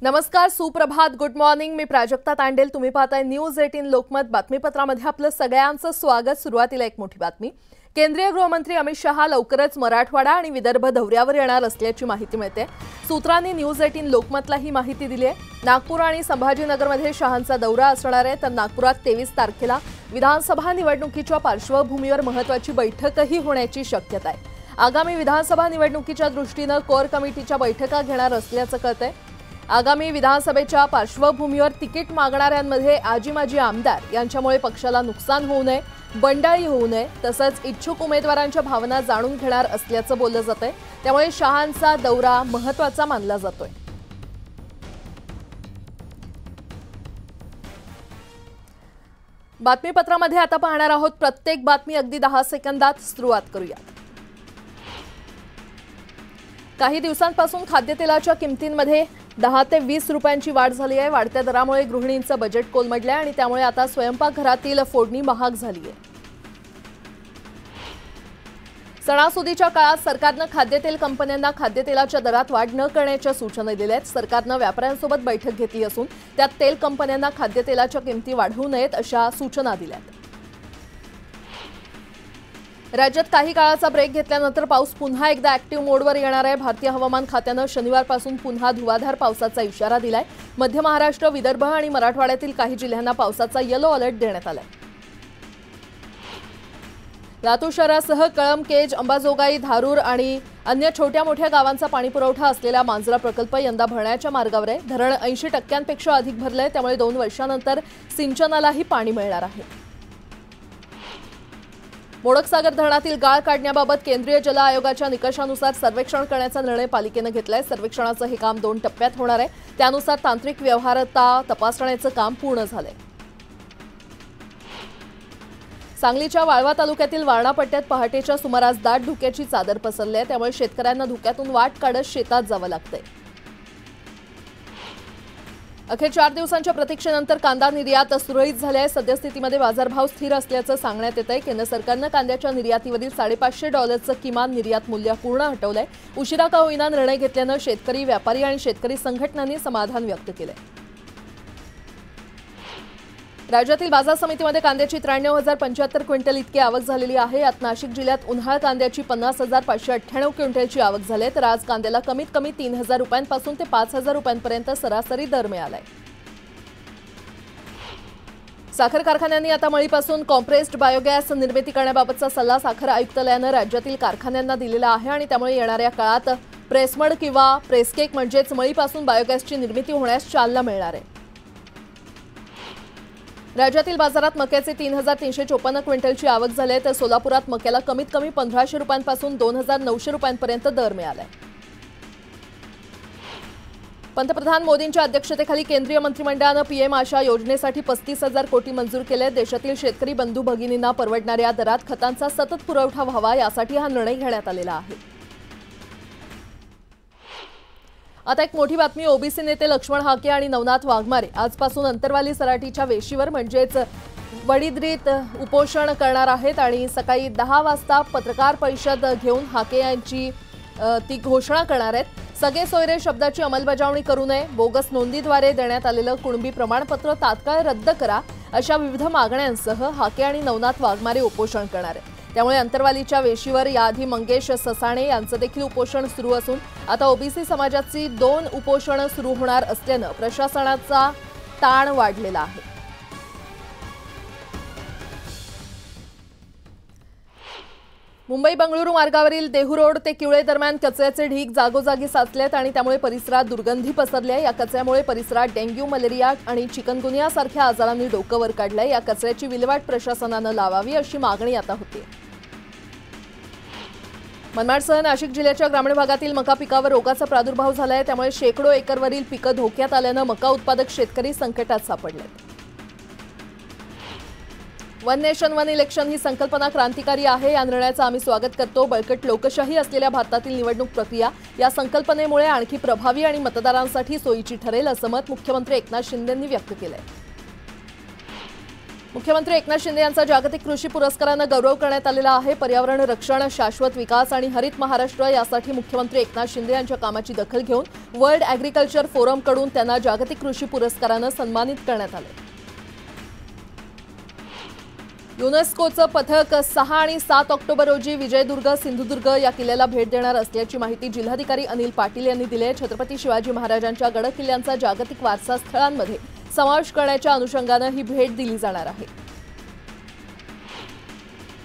नमस्कार, सुप्रभात, good morning. मी प्राजक्ता तांडेल. तुम्ही पाहताय न्यूज 18 लोकमत बातमीपत्रामध्ये आपलं सगळ्यांचं स्वागत. सुरुवातीला एक मोठी बातमी. केंद्रीय गृहमंत्री अमित शहा लवकरच मराठवाडा आणि विदर्भ दौऱ्यावर येणार असल्याची माहिती मिळते. सूत्रांनी न्यूज 18 लोकमतला ही माहिती दिली आहे. नागपूर आणि संभाजीनगरमध्ये शहांचा दौरा असणार आहे, तर नागपुरात 23 तारखेला विधानसभा निवडणुकीच्या पार्श्वभूमीवर महत्त्वाची बैठकही होण्याची शक्यता आहे. आगामी विधानसभा निवडणुकीच्या दृष्टीने कोर कमिटीच्या बैठका घेणार असल्याचं कळतंय. आगामी विधानसभेच्या पार्श्वभूमीवर तिकीट मागणाऱ्यांमध्ये आजी-माजी आमदार यांच्यामुळे पक्षाला नुकसान होऊ नये, बंडाळी होऊ नये, तसंच इच्छुक उमेदवारांच्या भावना जाणून घेणार असल्याचं बोललं जातंय. त्यामुळे शहांचा दौरा महत्त्वाचा मानला जातोय. बातमीपत्रामध्ये आता पाहणार आहोत प्रत्येक बातमी अगदी 10 सेकंदात. सुरुवात करूया. काही दिवसांपासून खाद्यतेलाच्या किमतींमध्ये 10 ते 20 रुपयांची वाढ झाली आहे. वाढत्या दरामुळे गृहिणींचं बजेट कोलमडलं आहे आणि त्यामुळे आता स्वयंपाकघरातील फोडणी महाग झाली आहे. सणासुदीच्या काळात सरकारनं खाद्यतेल कंपन्यांना खाद्यतेलाच्या दरात वाढ न करण्याच्या सूचना दिल्या आहेत. सरकारनं व्यापाऱ्यांसोबत बैठक घेतली असून त्यात तेल कंपन्यांना खाद्यतेलाच्या किमती वाढवू नयेत अशा सूचना दिल्या आहेत. राज्यात काही काळाचा ब्रेक घेतल्यानंतर पाऊस पुन्हा एकदा ऍक्टिव्ह मोडवर येणार आहे. भारतीय हवामान खात्यानं शनिवारपासून पुन्हा धुवाधार पावसाचा इशारा दिलाय. मध्य महाराष्ट्र, विदर्भ आणि मराठवाड्यातील काही जिल्ह्यांना पावसाचा येलो अलर्ट देण्यात आलाय. लातूर शहरासह कळंब, केज, अंबाजोगाई, धारूर आणि अन्य छोट्या मोठ्या गावांचा पाणीपुरवठा असलेला मांजरा प्रकल्प यंदा भरण्याच्या मार्गावर आहे. धरण 80% अधिक भरलंय, त्यामुळे 2 वर्षांनंतर सिंचनालाही पाणी मिळणार आहे. मोडकसागर धरणातील गाळ काढण्याबाबत केंद्रीय जल आयोगाच्या निकषानुसार सर्वेक्षण करण्याचा निर्णय पालिकेनं घेतलाय. सर्वेक्षणाचं हे काम 2 टप्प्यात होणार आहे. त्यानुसार तांत्रिक व्यवहार्यता तपासण्याचं काम पूर्ण झालंय. सांगलीच्या वाळवा तालुक्यातील वारणा पट्ट्यात पहाटेच्या सुमारास दाट धुक्याची चादर पसरली आहे. त्यामुळे शेतकऱ्यांना धुक्यातून वाट काढत शेतात जावं लागतंय. अखेर 4 दिवसांच्या प्रतीक्षेनंतर कांदा निर्यात सुरळीत झाली आहे. सद्यस्थितीमध्ये बाजारभाव स्थिर असल्याचं सांगण्यात येत आहे. केंद्र सरकारनं कांद्याच्या निर्यातीवरील $550 किमान निर्यात मूल्य पूर्ण हटवलंय. उशिरा का होईना निर्णय घेतल्यानं शेतकरी, व्यापारी आणि शेतकरी संघटनांनी समाधान व्यक्त केलंय. राज्यातील बाजार समितीमध्ये कांद्याची 93,075 क्विंटल इतकी आवक झालेली आहे. यात नाशिक जिल्ह्यात उन्हाळ कांद्याची 50,598 क्विंटलची आवक झाली. तर आज कांद्याला कमीत कमी 3,000 रुपयांपासून ते 5,000 रुपयांपर्यंत सरासरी दर मिळालाय. साखर कारखान्यांनी आता मळीपासून कॉम्प्रेस्ड बायोगॅस निर्मिती करण्याबाबतचा सल्ला साखर आयुक्तालयानं राज्यातील कारखान्यांना दिलेला आहे आणि त्यामुळे येणाऱ्या काळात प्रेसमड किंवा प्रेसकेक म्हणजेच मळीपासून बायोगॅसची निर्मिती होण्यास चालना मिळणार आहे. राज्यातील बाजारात मक्याचे 3,354 क्विंटलची आवक झाली आहे. तर सोलापुरात मक्याला कमीत कमी 1,500 रुपयांपासून 2,900 रुपयांपर्यंत दर मिळालाय. पंतप्रधान मोदींच्या अध्यक्षतेखाली केंद्रीय मंत्रिमंडळानं पीएम आशा योजनेसाठी 35,000 कोटी मंजूर केले. देशातील शेतकरी बंधू भगिनींना परवडणाऱ्या दरात खतांचा सतत पुरवठा व्हावा यासाठी हा निर्णय घेण्यात आलेला आहे. आता एक मोठी बातमी. ओबीसी नेते लक्ष्मण हाके आणि नवनाथ वाघमारे आजपासून अंतरवाली सराटीच्या वेशीवर म्हणजेच वडीद्रीत उपोषण करणार आहेत आणि सकाळी 10 वाजता पत्रकार परिषद घेऊन हाके यांची ती घोषणा करणार आहेत. सगळे सोयरे शब्दाची अंमलबजावणी करू नये, बोगस नोंदीद्वारे देण्यात आलेलं कुणबी प्रमाणपत्र तात्काळ रद्द करा, अशा विविध मागण्यांसह हाके आणि नवनाथ वाघमारे उपोषण करणार आहेत. त्यामुळे अंतरवालीच्या वेशीवर याआधी मंगेश ससाणे यांचं देखील उपोषण सुरू असून आता ओबीसी समाजाची 2 उपोषणं सुरू होणार असल्यानं प्रशासनाचा ताण वाढलेला आहे. मुंबई बंगळुरू मार्गावरील देहू रोड ते किवळे दरम्यान कचऱ्याचे ढीग जागोजागी साचलेत आणि त्यामुळे परिसरात दुर्गंधी पसरली आहे. या कचऱ्यामुळे परिसरात डेंग्यू, मलेरिया आणि चिकनगुनिया सारख्या आजारांनी डोकं वर काढलंय. या कचऱ्याची विल्हेवाट प्रशासनानं लावावी अशी मागणी आता होती. मनमाडसह नाशिक जिल्ह्याच्या ग्रामीण भागातील मका पिकावर रोगाचा प्रादुर्भाव झालाय. त्यामुळे शेकडो एकरवरील पिकं धोक्यात आल्यानं मका उत्पादक शेतकरी संकटात सापडलेत. वन नेशन वन इलेक्शन ही संकल्पना क्रांतिकारी आहे. या निर्णयाचं आम्ही स्वागत करतो. बळकट लोकशाही असलेल्या भारतातील निवडणूक प्रक्रिया या संकल्पनेमुळे आणखी प्रभावी आणि मतदारांसाठी सोयीची ठरेल असं मत मुख्यमंत्री एकनाथ शिंदेंनी व्यक्त केलंय. मुख्यमंत्री एकनाथ शिंदे यांचा जागतिक कृषी पुरस्काराने गौरव करण्यात आलेला आहे। पर्यावरण रक्षण, शाश्वत विकास आणि हरित महाराष्ट्र यासाठी मुख्यमंत्री एकनाथ शिंदे यांच्या कामाची दखल घेऊन वर्ल्ड ॲग्रिकल्चर फोरम कडून त्यांना जागतिक कृषी पुरस्काराने सन्मानित करण्यात आले। युनेस्कोचं पथक 6 आणि 7 ऑक्टोबर रोजी विजयदुर्ग, सिंधुदुर्ग या किल्ल्याला भेट देणार असल्याची माहिती जिल्हाधिकारी अनिल पाटील यांनी दिली आहे। छत्रपती शिवाजी महाराजांच्या गड किल्ल्यांचा जागतिक वारसा स्थळांमध्ये समावेश करण्याच्या अनुषंगाने ही भेट दिली जाणार आहे।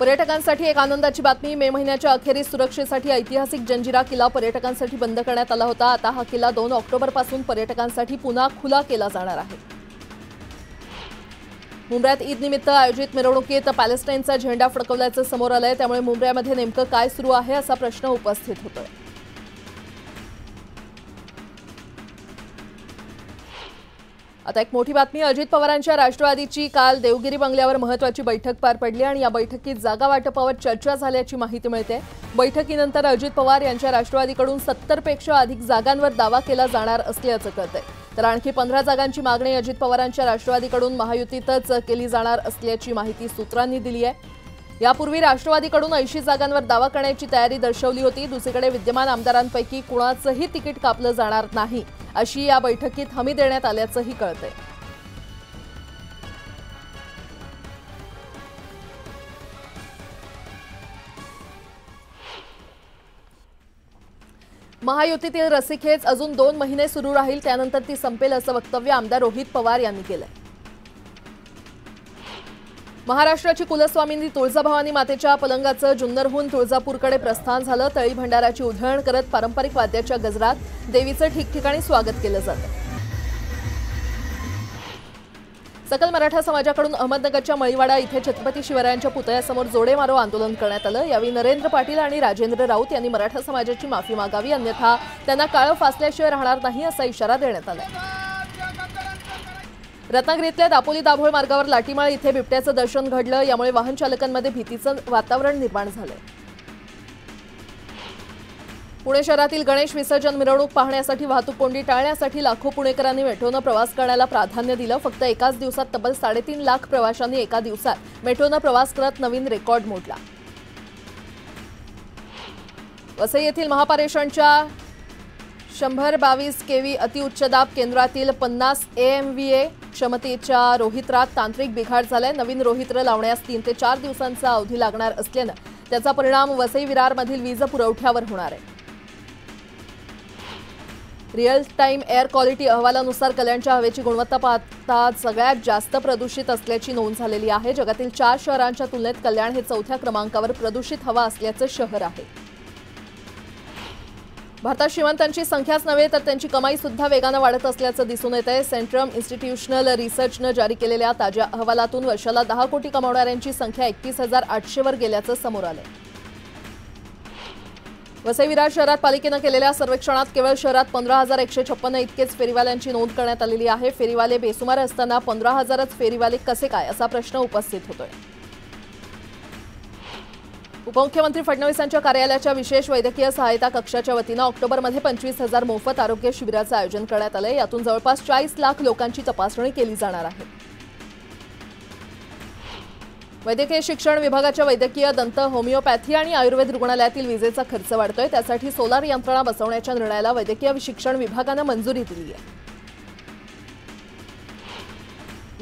पर्यटकांसाठी एक आनंदाची बातमी। मे महिन्याच्या अखेरीस सुरक्षेसाठी ऐतिहासिक जंजिरा किल्ला पर्यटकांसाठी बंद करण्यात आला होता। आता हा किल्ला 2 ऑक्टोबरपासून पर्यटकांसाठी पुन्हा खुला केला जाणार आहे। मुंबईत ईद निमित्त आयोजित मिरवणुकीत पॅलेस्टाईनचा झेंडा फडकवल्याचं समोर आलंय, त्यामुळे मुंबईमध्ये नेमकं काय सुरू आहे असा प्रश्न उपस्थित होतोय। आता एक मोठी बातमी। अजित पवारांच्या राष्ट्रवादीची काल देवगिरी बंगल्यावर महत्त्वाची बैठक पार पडली आणि या बैठकीत जागा वाटपावर चर्चा झाल्याची माहिती मिळते। बैठकीनंतर अजित पवार यांच्या राष्ट्रवादीकडून 70 पेक्षा अधिक जागांवर दावा केला जाणार असल्याचं कळतंय। तर आणखी 15 जागांची मागणी अजित पवारांच्या राष्ट्रवादीकडून महायुतीतच केली जाणार असल्याची माहिती सूत्रांनी दिली आहे। यापूर्वी राष्ट्रवादीकडून 80 जागांवर दावा करण्याची तयारी दर्शवली होती। दुसरीकडे विद्यमान आमदारांपैकी कुणाचंही तिकीट कापलं जाणार नाही अशी या बैठकीत हमी देण्यात आल्याचंही कळतंय। महायुतीतील रस्सीखेच अजून 2 महिने सुरू राहील, त्यानंतर ती संपेल असं वक्तव्य आमदार रोहित पवार यांनी केलंय। महाराष्ट्राची कुलस्वामिनी तुळजाभवानी मातेच्या पलंगाचं जुन्नरहून तुळजापूरकडे प्रस्थान झालं। तळी भंडाराची उधळण करत पारंपरिक वाद्याच्या गजरात देवीचं ठिकठिकाणी स्वागत केलं जातं। सकल मराठा समाजाकडून अहमदनगरच्या मळीवाडा इथे छत्रपती शिवरायांच्या पुतळ्यासमोर जोडे मारो आंदोलन करण्यात आलं। यावेळी नरेंद्र पाटील आणि राजेंद्र राऊत यांनी मराठा समाजाची माफी मागावी, अन्यथा त्यांना काळं फासल्याशिवाय राहणार नाही असा इशारा देण्यात आला। रत्नागिरीतल्या दापोली दाभोळ मार्गावर लाटीमाळ इथे बिबट्याचं दर्शन घडलं, यामुळे वाहन चालकांमध्ये भीतीचं वातावरण निर्माण झालंय। पुणे शहरातील गणेश विसर्जन मिरवणूक पाहण्यासाठी वाहतूक कोंडी टाळण्यासाठी लाखो पुणेकरांनी मेट्रोनं प्रवास करण्याला प्राधान्य दिलं। फक्त एकाच दिवसात तब्बल 3.5 लाख प्रवाशांनी एका दिवसात मेट्रोनं प्रवास करत नवीन रेकॉर्ड मोडला। वसई येथील महापारेषणच्या 122 केव्ही अतिउच्च दाब केंद्रातील 50 AMVA क्षमतेच्या रोहित्रात तांत्रिक बिघाड झालाय। नवीन रोहित्र लावण्यास 3 ते 4 दिवसांचा अवधी लागणार असल्यानं त्याचा परिणाम वसई विरारमधील वीज पुरवठ्यावर होणार आहे। रिअल टाइम एअर क्वालिटी अहवालानुसार कल्याणच्या हवेची गुणवत्ता पाहता सगळ्यात जास्त प्रदूषित असल्याची नोंद झालेली आहे। जगातील 4 शहरांच्या तुलनेत कल्याण हे 4थ्या क्रमांकावर प्रदूषित हवा असल्याचं शहर आहे। भारतात श्रीमंतांची संख्याच नव्हे तर त्यांची कमाई सुद्धा वेगाने वाढत असल्याचं दिसून येत आहे। सेंट्रम इन्स्टिट्यूशनल रिसर्चनं जारी केलेल्या ताज्या अहवालातून वर्षाला 10 कोटी कमावणाऱ्यांची संख्या 31,800 वर गेल्याचं समोर आलंय। वसई विरार शहरात पालिकेनं केलेल्या सर्वेक्षणात केवळ शहरात 15,156 इतकेच फेरीवाल्यांची नोंद करण्यात आलेली आहे। फेरीवाले बेसुमार असताना 15,000च फेरीवाले कसे काय असा प्रश्न उपस्थित होतोय। उपमुख्यमंत्री फडणवीसांच्या कार्यालयाच्या विशेष वैद्यकीय सहायता कक्षाच्या वतीनं ऑक्टोबरमध्ये 25,000 मोफत आरोग्य शिबिराचं आयोजन करण्यात आलंय। यातून जवळपास 40 लाख लोकांची तपासणी केली जाणार आहे। वैद्यकीय शिक्षण विभागाच्या वैद्यकीय, दंत, होमिओपॅथी आणि आयुर्वेद रुग्णालयातील विजेचा खर्च वाढतोय, त्यासाठी सोलार यंत्रणा बसवण्याच्या निर्णयाला वैद्यकीय शिक्षण विभागानं मंजुरी दिली आहे।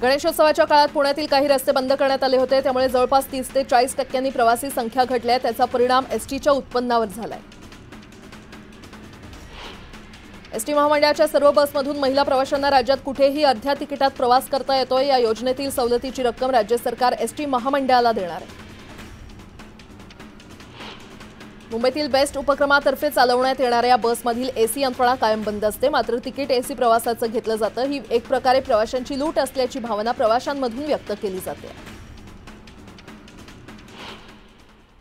गणेशोत्सवाच्या काळात पुण्यातील काही रस्ते बंद करण्यात आले होते, त्यामुळे जवळपास 30 ते 40% प्रवासी संख्या घटली आहे। त्याचा परिणाम एसटीच्या उत्पन्नावर झालाय। एसटी महामंडळाच्या सर्व बसमधून महिला प्रवाशांना राज्यात कुठेही अर्ध्या तिकिटात प्रवास करता येतोय। या योजनेतील सवलतीची रक्कम राज्य सरकार एसटी महामंडळाला देणार आहे। मुंबईतील बेस्ट उपक्रमातर्फे चालवण्यात येणाऱ्या बसमधील एसी यंत्रणा कायम बंद असते, मात्र तिकीट एसी प्रवासाचं घेतलं जातं। ही एक प्रकारे प्रवाशांची लूट असल्याची भावना प्रवाशांमधून व्यक्त केली जाते।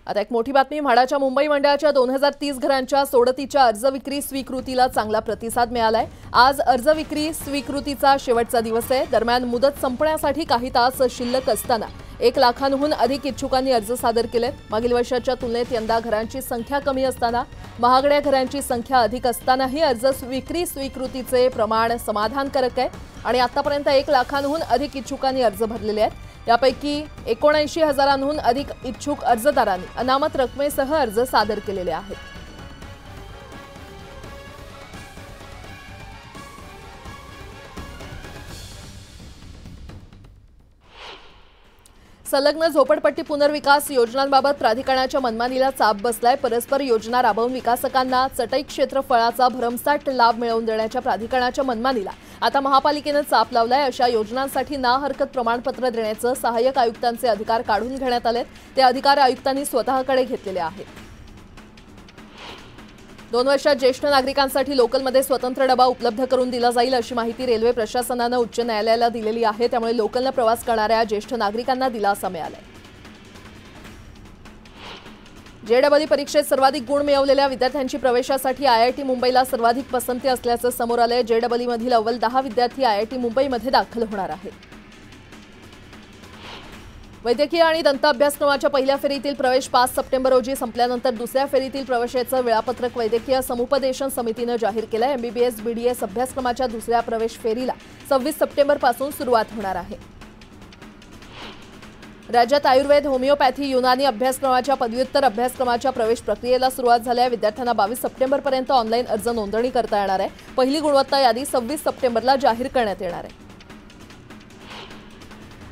आता एक मोठी बातमी। म्हाडाच्या मुंबई मंडळाच्या 2030 घरांच्या सोडतीच्या अर्ज विक्री स्वीकृतीला चांगला प्रतिसाद मिळालाय। आज अर्ज विक्री स्वीकृतीचा शेवटचा दिवस आहे। दरम्यान मुदत संपण्यासाठी काही तास शिल्लक असताना 1 लाखांहून अधिक इच्छुकांनी अर्ज सादर केलेत। मागील वर्षाच्या तुलनेत यंदा घरांची संख्या कमी असताना महागड्या घरांची संख्या अधिक असतानाही अर्ज विक्री स्वीकृतीचे प्रमाण समाधानकारक आहे आणि आतापर्यंत 1 लाखांहून अधिक इच्छुकांनी अर्ज भरलेले आहेत। यापैकी 79,000हून अधिक इच्छुक अर्जदारांनी अनामत रकमेसह अर्ज सादर केलेले आहेत। संलग्न झोपडपट्टी पुनर्विकास योजनांबाबत प्राधिकरणाच्या मनमानीला चाप बसलाय। परस्पर योजना राबवून विकासकांना चटई क्षेत्रफळाचा भरमसाठ लाभ मिळवून देण्याच्या प्राधिकरणाच्या मनमानीला आता महापालिकेने चाप लावलाय। अशा योजनांसाठी ना हरकत प्रमाणपत्र देण्याचे सहाय्यक आयुक्तांचे अधिकार काढून घेण्यात आलेत। ते अधिकार आयुक्तांनी स्वतःकडे घेतलेले आहेत। 2 वर्षात ज्येष्ठ नागरिकांसाठी लोकलमध्ये स्वतंत्र डबा उपलब्ध करून दिला जाईल अशी माहिती रेल्वे प्रशासनाने उच्च न्यायालयाला दिलेली आहे। त्यामुळे लोकलने प्रवास करणाऱ्या ज्येष्ठ नागरिकांना दिलासा मिळालाय। जेईई परीक्षेत सर्वाधिक गुण मिळवलेल्या विद्यार्थ्यांची प्रवेशासाठी आयआयटी मुंबईला सर्वाधिक पसंती असल्याचं समोर आलंय। जेईई मधील अव्वल 10 विद्यार्थी आयआयटी मुंबईमध्ये दाखल होणार आहेत। वैद्यकीय आणि दंत अभ्यासक्रमाच्या पहिल्या फेरीतील प्रवेश 5 सप्टेंबर रोजी संपल्यानंतर दुसऱ्या फेरीतील प्रवेशाचं वेळापत्रक वैद्यकीय समुपदेशन समितीने जाहीर केलं आहे। एमबीबीएस बीडीएस अभ्यासक्रमाच्या दुसऱ्या प्रवेश फेरीला 26 सप्टेंबर पासून सुरुवात होणार आहे। राज्यात आयुर्वेद, होमिओपॅथी, युनानी अभ्यासक्रमाच्या पदव्युत्तर अभ्यासक्रमाच्या प्रवेश प्रक्रियेला सुरुवात झाली आहे। विद्यार्थ्यांना 22 सप्टेंबर पर्यंत ऑनलाईन अर्ज नोंदणी करता येणार आहे। पहिली गुणवत्ता यादी 26 सप्टेंबरला जाहीर करण्यात येणार आहे।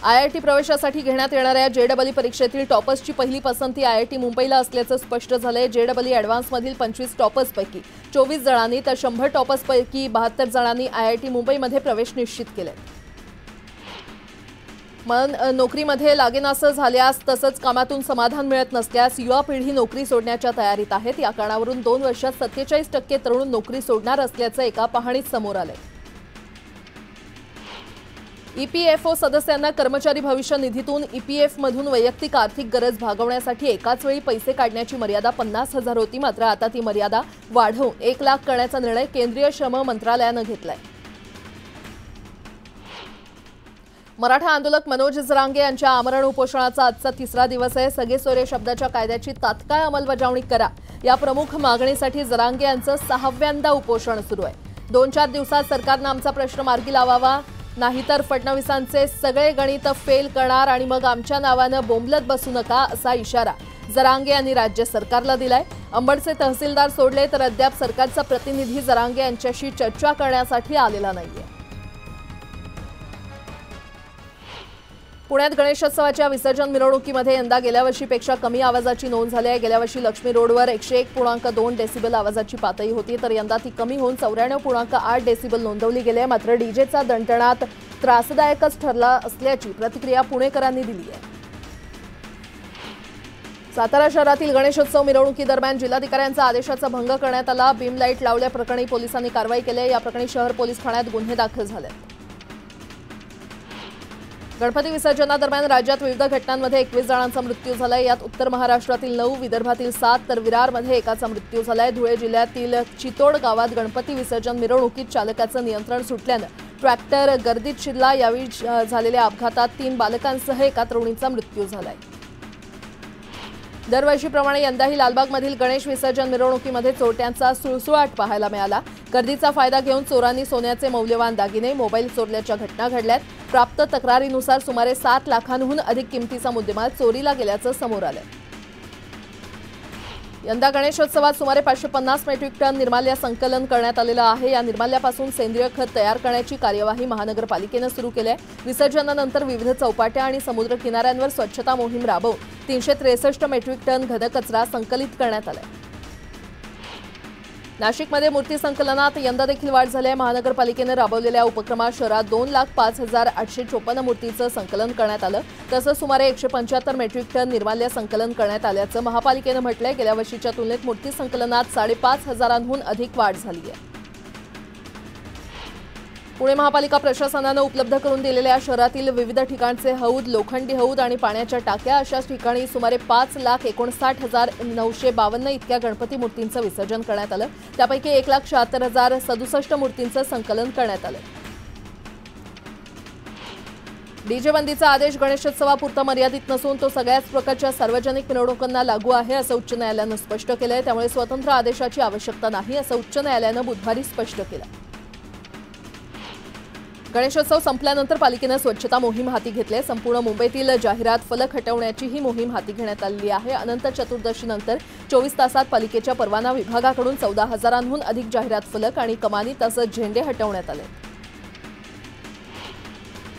आयआयटी प्रवेशासाठी घेण्यात येणाऱ्या जेईई परीक्षेतील टॉपर्सची पहिली पसंती आयआयटी मुंबईला असल्याचं स्पष्ट झालंय। जेईई ॲडव्हान्समधील 25 टॉपर्सपैकी 24 जणांनी तर 100 टॉपर्सपैकी 72 जणांनी आयआयटी मुंबईमध्ये प्रवेश निश्चित केले। नोकरीमध्ये लागेनासं झाल्यास तसंच कामातून समाधान मिळत नसल्यास युवा पिढी नोकरी सोडण्याच्या तयारीत आहेत। या कारणावरून 2 वर्षात 47% तरुण नोकरी सोडणार असल्याचं एका पाहणीत समोर आलंय। ईपीएफओ सदस्यांना कर्मचारी भविष्य निधीतून ईपीएफमधून वैयक्तिक आर्थिक गरज भागवण्यासाठी एकाच वेळी पैसे काढण्याची मर्यादा 50,000 होती। मात्र आता ती मर्यादा वाढवून 1 लाख करण्याचा निर्णय केंद्रीय श्रम मंत्रालयाने घेतलाय। मराठा आंदोलक मनोज जरांगे यांच्या आमरण उपोषणाचा आजचा 3रा दिवस आहे। सगळे सोयरे शब्दाच्या कायद्याची तात्काळ अंमलबजावणी करा या प्रमुख मागणीसाठी जरांगे यांचं 6व्यांदा उपोषण सुरू आहे। 2-4 दिवसात सरकारने आमचा प्रश्न मार्गी लावावा, नाहीतर फडणवीसांचे सगळे गणित फेल करणार आणि मग आमच्या नावाने बोंबलत बसू नका असा इशारा जरांगे यांनी राज्य सरकारला दिलाय। अंबडचे तहसीलदार सोडले तर अद्याप सरकारचा प्रतिनिधी जरांगे यांच्याशी चर्चा करण्यासाठी आलेला नाहीये। पुण्यात गणेशोत्सवाच्या विसर्जन मिरवणुकीमध्ये यंदा गेल्या वर्षीपेक्षा कमी आवाजाची नोंद झाली आहे। गेल्या वर्षी लक्ष्मी रोडवर 101.2 डेसिबल आवाजाची पातळी होती, तर यंदा ती कमी होऊन 94.8 डेसिबल नोंदवली गेली आहे। मात्र डीजेचा दणदणाट त्रासदायकच ठरला असल्याची प्रतिक्रिया पुणेकरांनी दिली आहे। सातारा शहरातील गणेशोत्सव मिरवणुकीदरम्यान जिल्हाधिकाऱ्यांचा आदेशाचा भंग करण्यात आला। बीम लाईट लावल्याप्रकरणी पोलिसांनी कारवाई केली आहे। या प्रकरणी शहर पोलीस ठाण्यात गुन्हे दाखल झाले। गणपती विसर्जनादरम्यान राज्यात विविध घटनांमध्ये 21 जणांचा मृत्यू झालाय। यात उत्तर महाराष्ट्रातील 9, विदर्भातील 7 तर विरारमध्ये एकाचा मृत्यू झालाय। धुळे जिल्ह्यातील चितोड गावात गणपती विसर्जन मिरवणुकीत चालकाचं नियंत्रण सुटल्यानं ट्रॅक्टर गर्दीत शिरला। यावेळी झालेल्या अपघातात 3 बालकांसह एका तरुणीचा मृत्यू झालाय। दरवर्षीप्रमाणे यंदाही लालबागमधील गणेश विसर्जन मिरवणुकीमध्ये चोरट्यांचा सुळसुळाट पाहायला मिळाला। गर्दीचा फायदा घेऊन चोरांनी सोन्याचे मौल्यवान दागिने, मोबाईल चोरल्याच्या घटना घडल्यात। प्राप्त तक्रारीनुसार सुमारे 7 लाखांहून अधिक किमतीचा मुद्देमाल चोरीला गेल्याचं समोर आलंय। यंदा गणेशोत्सवात सुमारे 550 मेट्रिक टन निर्माल्य संकलन करण्यात आलेलं आहे। या निर्माल्यापासून सेंद्रिय खत तयार करण्याची कार्यवाही महानगरपालिकेने सुरू केली आहे। विसर्जनानंतर विविध चौपाट्या आणि समुद्र किनाऱ्यांवर स्वच्छता मोहीम राबवून 363 मेट्रिक टन घनकचरा संकलित करण्यात आलाय। नाशिकमध्ये मूर्ती संकलनात यंदा देखील वाढ झाली आहे। महानगरपालिकेने राबवलेल्या उपक्रमात शहरात 2,05,854 मूर्तींचं संकलन करण्यात आलं। तसंच सुमारे 175 मेट्रिक टन निर्माल्य संकलन करण्यात आल्याचं महापालिकेने म्हटलंय। गेल्या वर्षीच्या तुलनेत मूर्ती संकलनात 5,500हून अधिक वाढ झाली आहे। पुणे महापालिका प्रशासनाने उपलब्ध करून दिलेल्या शहरातील विविध ठिकाणचे हौद, लोखंडी हौद आणि पाण्याच्या टाक्या अशा ठिकाणी सुमारे 5,59,952 इतक्या गणपती मूर्तींचं विसर्जन करण्यात आलं। त्यापैकी 1,76,067 मूर्तींचं संकलन करण्यात आलं। डीजे बंदीचा आदेश गणेशोत्सवापुरता मर्यादित नसून तो सगळ्याच प्रकारच्या सार्वजनिक मिरवणुकांना लागू आहे असं उच्च न्यायालयानं स्पष्ट केलंय। त्यामुळे स्वतंत्र आदेशाची आवश्यकता नाही असं उच्च न्यायालयानं बुधवारी स्पष्ट केलं। गणेशोत्सव संपल्यानंतर पालिकेनं स्वच्छता मोहीम हाती घेतली आहे. संपूर्ण मुंबईतील जाहिरात फलक हटवण्याची ही मोहीम हाती घेण्यात आली आहे. अनंत चतुर्दशीनंतर 24 तासात पालिकेच्या परवाना विभागाकडून 14,000हून अधिक जाहिरात फलक आणि कमानी तसंच झेंडे हटवण्यात आले.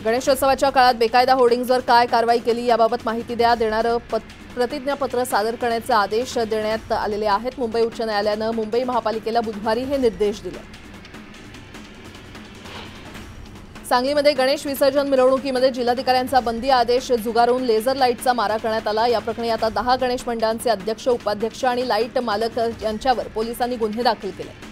गणेशोत्सवाच्या काळात बेकायदा होर्डिंग्जवर काय कारवाई केली याबाबत माहिती देणारं प्रतिज्ञापत्र सादर करण्याचे आदेश देण्यात आलेले आहेत. मुंबई उच्च न्यायालयानं मुंबई महापालिकेला बुधवारी हे निर्देश दिले. सांगलीमध्ये गणेश विसर्जन मिरवणुकीमध्ये जिल्हाधिकाऱ्यांचा बंदी आदेश झुगारून लेझर लाईटचा मारा करण्यात आला. या प्रकरणी आता 10 गणेश मंडळांचे अध्यक्ष, उपाध्यक्ष आणि लाईट मालक यांच्यावर पोलिसांनी गुन्हे दाखल केले.